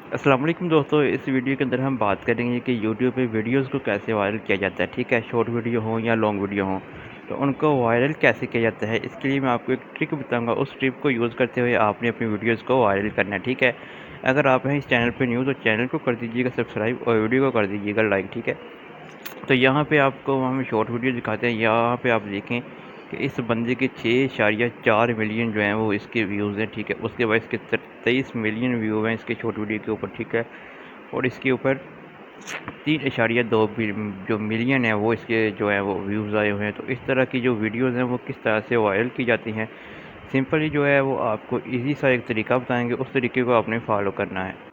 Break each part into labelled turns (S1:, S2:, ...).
S1: अस्सलाम वालेकुम दोस्तों, इस वीडियो के अंदर हम बात करेंगे कि यूट्यूब पे वीडियोस को कैसे वायरल किया जाता है। ठीक है, शॉर्ट वीडियो हो या लॉन्ग वीडियो हो, तो उनको वायरल कैसे किया जाता है। इसके लिए मैं आपको एक ट्रिक बताऊंगा। उस ट्रिक को यूज़ करते हुए आपने अपनी वीडियोस को वायरल करना है। ठीक है, अगर आप हैं इस चैनल पे न्यू, तो चैनल को कर दीजिएगा सब्सक्राइब और वीडियो को कर दीजिएगा लाइक। ठीक है, तो यहाँ पे आपको हम शॉर्ट वीडियो दिखाते हैं। यहाँ पे आप देखें कि इस बंदे के 6.4 मिलियन जो हैं वो इसके व्यूज़ हैं। ठीक है, उसके बाद इसके 23 मिलियन व्यू हैं इसके शॉर्ट वीडियो के ऊपर। ठीक है, और इसके ऊपर 3.2 जो मिलियन है वो इसके जो है वो व्यूज़ आए हुए हैं। तो इस तरह की जो वीडियोज़ हैं वो किस तरह से वायरल की जाती हैं, सिंपली जो है वो आपको इजी सा एक तरीका बताएंगे। उस तरीके को आपने फॉलो करना है।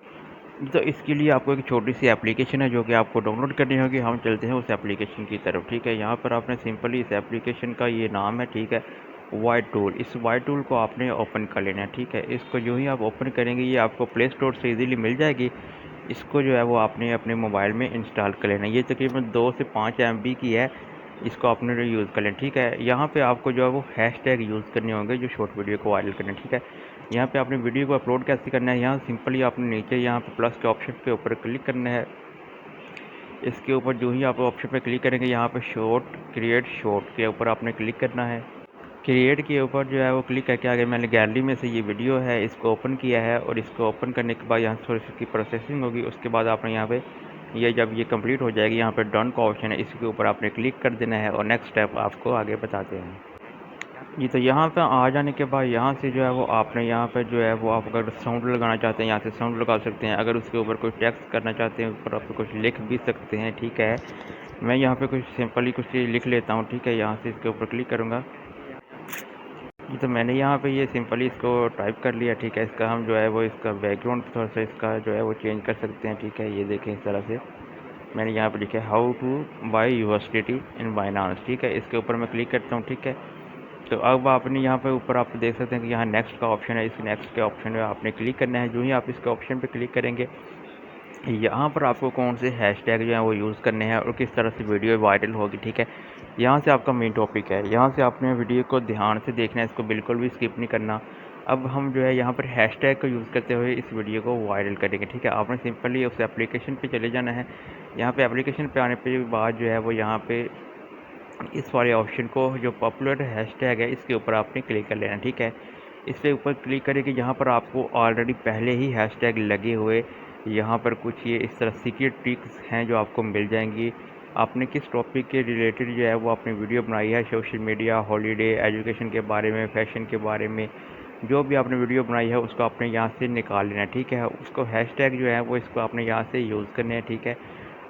S1: तो इसके लिए आपको एक छोटी सी एप्लीकेशन है जो कि आपको डाउनलोड करनी होगी। हम चलते हैं उस एप्लीकेशन की तरफ। ठीक है, यहाँ पर आपने सिंपली इस एप्लीकेशन का ये नाम है। ठीक है, वाइट टूल। इस वाइट टूल को आपने ओपन कर लेना है। ठीक है, इसको जो ही आप ओपन करेंगे ये आपको प्ले स्टोर से इजीली मिल जाएगी। इसको जो है वो आपने अपने मोबाइल में इंस्टॉल कर लेना है। ये तकरीबन 2 से 5 MB की है। इसको आपने यूज़ कर लेना। ठीक है, यहाँ पे आपको जो है वो हैशटैग यूज़ करने होंगे जो शॉर्ट वीडियो को वायरल करना है। ठीक है, यहाँ पे आपने वीडियो को अपलोड कैसे करना है, यहाँ सिंपली आपने नीचे यहाँ पे प्लस के ऑप्शन के ऊपर क्लिक करना है। इसके ऊपर जो ही आप ऑप्शन पे क्लिक करेंगे यहाँ पे शॉर्ट क्रिएट शॉर्ट के ऊपर आपने क्लिक करना है। क्रिएट के ऊपर जो है वो क्लिक करके आगे मैंने गैलरी में से ये वीडियो है इसको ओपन किया है, और इसको ओपन करने के बाद यहाँ थोड़ी सी इसकी प्रोसेसिंग होगी। उसके बाद आपने यहाँ पे ये जब ये कंप्लीट हो जाएगी यहाँ पे डन का ऑप्शन है, इसके ऊपर आपने क्लिक कर देना है और नेक्स्ट स्टेप आपको आगे बताते हैं जी। तो यहाँ पे आ जाने के बाद यहाँ से जो है वो आपने यहाँ पे जो है वो आप अगर साउंड लगाना चाहते हैं यहाँ से साउंड लगा सकते हैं। अगर उसके ऊपर कोई टेक्स्ट करना चाहते हैं ऊपर आप कुछ लिख भी सकते हैं। ठीक है, मैं यहाँ पे कुछ सिंपली कुछ लिख लेता हूँ। ठीक है, यहाँ से इसके ऊपर क्लिक करूँगा जी। तो मैंने यहाँ पे ये सिंपली इसको टाइप कर लिया। ठीक है, इसका हम जो है वो इसका बैकग्राउंड थोड़ा सा इसका जो है वो चेंज कर सकते हैं। ठीक है, ये देखें इस तरह से मैंने यहाँ पे लिखा है how two by university in Binance. ठीक है, इसके ऊपर मैं क्लिक करता हूँ। ठीक है, तो अब आपने यहाँ पे ऊपर आप देख सकते हैं कि यहाँ नेक्स्ट का ऑप्शन है। इस नेक्स्ट के ऑप्शन में आपने क्लिक करना है। जो ही आप इसके ऑप्शन पे क्लिक करेंगे यहाँ पर आपको कौन से हैशटैग जो है वो यूज़ करने हैं और किस तरह से वीडियो वायरल होगी। ठीक है, यहाँ से आपका मेन टॉपिक है। यहाँ से आपने वीडियो को ध्यान से देखना है, इसको बिल्कुल भी स्किप नहीं करना। अब हम जो है यहाँ पर हैशटैग को यूज़ करते हुए इस वीडियो को वायरल करेंगे। ठीक है, आपने सिंपली उस एप्लीकेशन पे चले जाना है। यहाँ पे एप्लीकेशन पे आने के बाद जो है वो यहाँ पे इस वाले ऑप्शन को जो पॉपुलर हैशटैग है इसके ऊपर आपने क्लिक कर लेना। ठीक है, इसके ऊपर क्लिक करें कि यहाँ पर आपको ऑलरेडी पहले ही हैशटैग लगे हुए यहाँ पर कुछ ये इस तरह सीक्रेट ट्रिक्स हैं जो आपको मिल जाएंगी। आपने किस टॉपिक के रिलेटेड जो है वो आपने वीडियो बनाई है, सोशल मीडिया, हॉलीडे, एजुकेशन के बारे में, फैशन के बारे में, जो भी आपने वीडियो बनाई है उसको आपने यहाँ से निकाल लेना है। ठीक है, उसको हैशटैग जो है वो इसको आपने यहाँ से यूज़ करने हैं। ठीक है,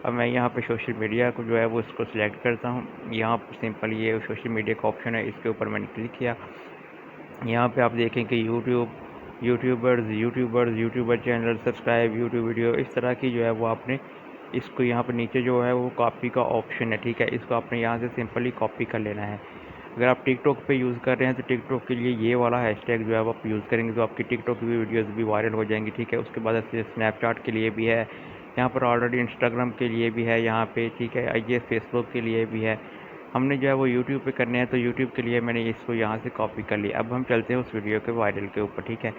S1: अब मैं यहाँ पे सोशल मीडिया को जो है वो इसको सिलेक्ट करता हूँ। यहाँ पर सिंपल ये सोशल मीडिया का ऑप्शन है, इसके ऊपर मैंने क्लिक किया। यहाँ पे आप देखें कि YouTuber channel subscribe, YouTube video, इस तरह की जो है वो आपने इसको यहाँ पर नीचे जो है वो कॉपी का ऑप्शन है। ठीक है, इसको आपने यहाँ से सिंपली कॉपी कर लेना है। अगर आप टिकटॉक पे यूज़ कर रहे हैं तो टिकटॉक के लिए ये वाला हैशटैग जो है वो आप यूज़ करेंगे तो आपकी टिकटॉक की वीडियोज़ भी वायरल हो जाएंगी। ठीक है, उसके बाद ऐसे स्नैपचैट के लिए भी है, यहाँ पर ऑलरेडी इंस्टाग्राम के लिए भी है यहाँ पे। ठीक है, ये फेसबुक के लिए भी है। हमने जो है वो यूट्यूब पे करने हैं तो यूट्यूब के लिए मैंने इसको यहाँ से कॉपी कर लिया। अब हम चलते हैं उस वीडियो के वायरल के ऊपर। ठीक है,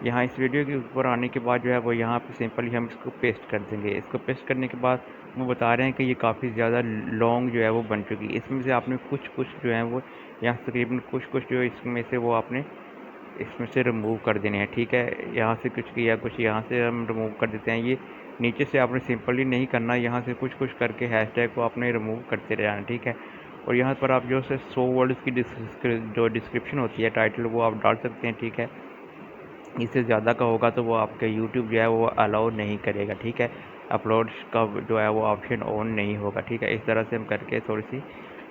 S1: यहाँ इस वीडियो के ऊपर आने के बाद जो है वो यहाँ पे सिंपली हम इसको पेस्ट कर देंगे। इसको पेस्ट करने के बाद वो बता रहे हैं कि ये काफ़ी ज़्यादा लॉन्ग जो है वो बन चुकी है। इसमें से आपने कुछ कुछ जो है वो यहाँ तकरीबन कुछ कुछ जो इसमें से वो आपने इसमें से रिमूव कर देने हैं। ठीक है, यहाँ से कुछ किया, कुछ यहाँ से हम रिमूव कर देते हैं। ये नीचे से आपने सिंपली नहीं करना, यहाँ से कुछ कुछ करके हैशटैग को आपने रिमूव करते रहना। ठीक है, और यहाँ पर आप जो से 100 वर्ड्स की जो डिस्क्रिप्शन होती है, टाइटल, वो आप डाल सकते हैं। ठीक है, इससे ज़्यादा का होगा तो वो आपके यूट्यूब जो है वो अलाउ नहीं करेगा। ठीक है, अपलोड का जो है वो ऑप्शन ऑन नहीं होगा। ठीक है, इस तरह से हम करके थोड़ी सी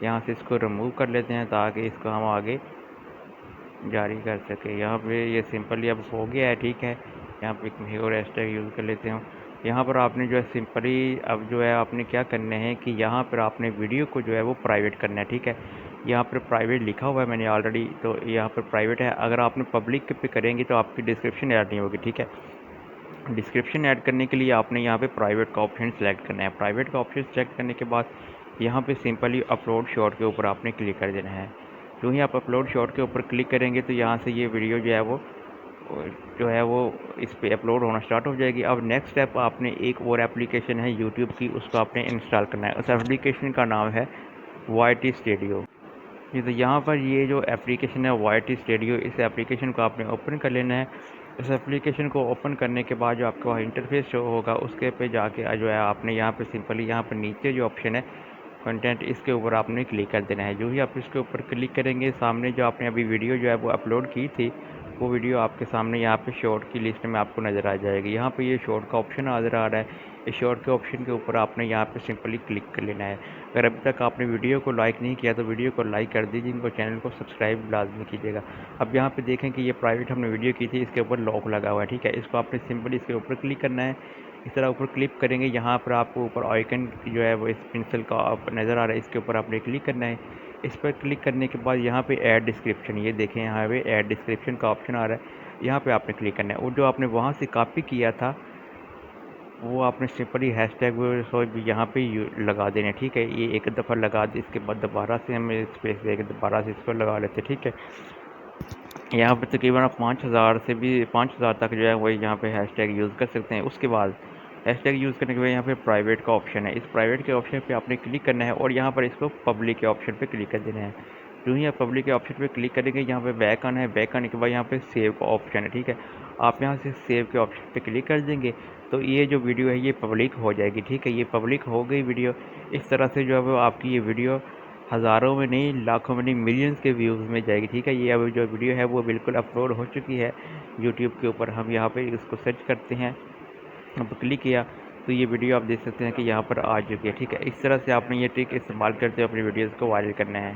S1: यहाँ से इसको रिमूव कर लेते हैं ताकि इसको हम आगे जारी कर सके। यहाँ पे ये सिंपली अब हो गया है। ठीक है, यहाँ पे एक और हैशटैग यूज़ कर लेते हैं। यहाँ पर आपने जो है सिंपली अब जो है आपने क्या करना है कि यहाँ पर आपने वीडियो को जो है वो प्राइवेट करना है। ठीक है, यहाँ पर प्राइवेट लिखा हुआ है मैंने ऑलरेडी, तो यहाँ पर प्राइवेट है। अगर आपने पब्लिक पे करेंगे तो आपकी डिस्क्रिप्शन ऐड नहीं होगी। ठीक है, डिस्क्रिप्शन ऐड करने के लिए आपने यहाँ पे प्राइवेट का ऑप्शन सेलेक्ट करना है। प्राइवेट का ऑप्शन सेलेक्ट करने के बाद यहाँ पे सिंपली अपलोड शॉर्ट के ऊपर आपने क्लिक कर देना है। जो ही आप अपलोड शॉर्ट के ऊपर क्लिक करेंगे तो यहाँ से ये वीडियो जो है वो जो है वो इस पे अपलोड होना स्टार्ट हो जाएगी। अब नेक्स्ट स्टेप, आपने एक और एप्लीकेशन है यूट्यूब की, उसको आपने इंस्टॉल करना है। उस एप्लीकेशन का नाम है YT स्टूडियो। जी, तो यहाँ पर ये जो एप्लीकेशन है YT स्टूडियो, इस एप्लीकेशन को आपने ओपन कर लेना है। इस एप्लीकेशन को ओपन करने के बाद जो आपको इंटरफेस शो होगा, उसके पे जाके जो है आपने यहाँ पे सिंपली यहाँ पर नीचे जो ऑप्शन है कंटेंट, इसके ऊपर आपने क्लिक कर देना है। जो ही आप इसके ऊपर क्लिक करेंगे, सामने जो आपने अभी वीडियो जो है वो अपलोड की थी, वो वीडियो आपके सामने यहाँ पे शॉर्ट की लिस्ट में आपको नज़र आ जाएगी। यहाँ पे ये शॉर्ट का ऑप्शन नज़र आ रहा है। इस शॉर्ट के ऑप्शन के ऊपर आपने यहाँ पे सिंपली क्लिक कर लेना है। अगर अभी तक आपने वीडियो को लाइक नहीं किया तो वीडियो को लाइक कर दीजिए, इनको चैनल को सब्सक्राइब लाजमी कीजिएगा। अब यहाँ पे देखें कि ये प्राइवेट हमने वीडियो की थी, इसके ऊपर लॉक लगा हुआ है, ठीक है। इसको आपने सिंपली इसके ऊपर क्लिक करना है। इस तरह ऊपर क्लिक करेंगे, यहाँ पर आपको ऊपर आइकन जो है वो इस पेंसिल का आप नज़र आ रहा है, इसके ऊपर आपने क्लिक करना है। इस पर क्लिक करने के बाद यहाँ पे ऐड डिस्क्रिप्शन, ये देखें यहाँ पे ऐड डिस्क्रिप्शन का ऑप्शन आ रहा है, यहाँ पे आपने क्लिक करना है। और जो आपने वहाँ से कॉपी किया था वो आपने सिंपली हैशटैग यहाँ पे लगा देने, ठीक है। ये एक दफ़ा लगा दे, इसके बाद दोबारा से हम स्पेस देके दोबारा से इस पर लगा लेते, ठीक है। यहाँ पे तकरीबन आप 5000 से भी 5000 तक जो है वही यहाँ पे हैशटैग यूज़ कर सकते हैं। उसके बाद हैशटैग यूज़ करने के बाद यहाँ पे प्राइवेट का ऑप्शन है, इस प्राइवेट के ऑप्शन पे आपने क्लिक करना है और यहाँ पर इसको पब्लिक के ऑप्शन पे क्लिक कर देना है। जो ही आप पब्लिक के ऑप्शन पे क्लिक करेंगे, यहाँ पे बैक आना है। बैक आने के बाद यहाँ पे सेव का ऑप्शन है, ठीक है। आप यहाँ से सेव के ऑप्शन पे क्लिक कर देंगे तो ये जो वीडियो है ये पब्लिक हो जाएगी, ठीक है। ये पब्लिक हो गई वीडियो। इस तरह से जो है वो आपकी ये वीडियो हज़ारों में नहीं, लाखों में नहीं, मिलियंस के व्यूज़ में जाएगी, ठीक है। ये अब जो वीडियो है वो बिल्कुल अपलोड हो चुकी है यूट्यूब के ऊपर। हम यहाँ पे इसको सर्च करते हैं, अब क्लिक किया तो ये वीडियो आप देख सकते हैं कि यहाँ पर आ चुकी है, ठीक है। इस तरह से आपने ये ट्रिक इस्तेमाल करते हुए अपनी वीडियोज़ को वायरल करना है।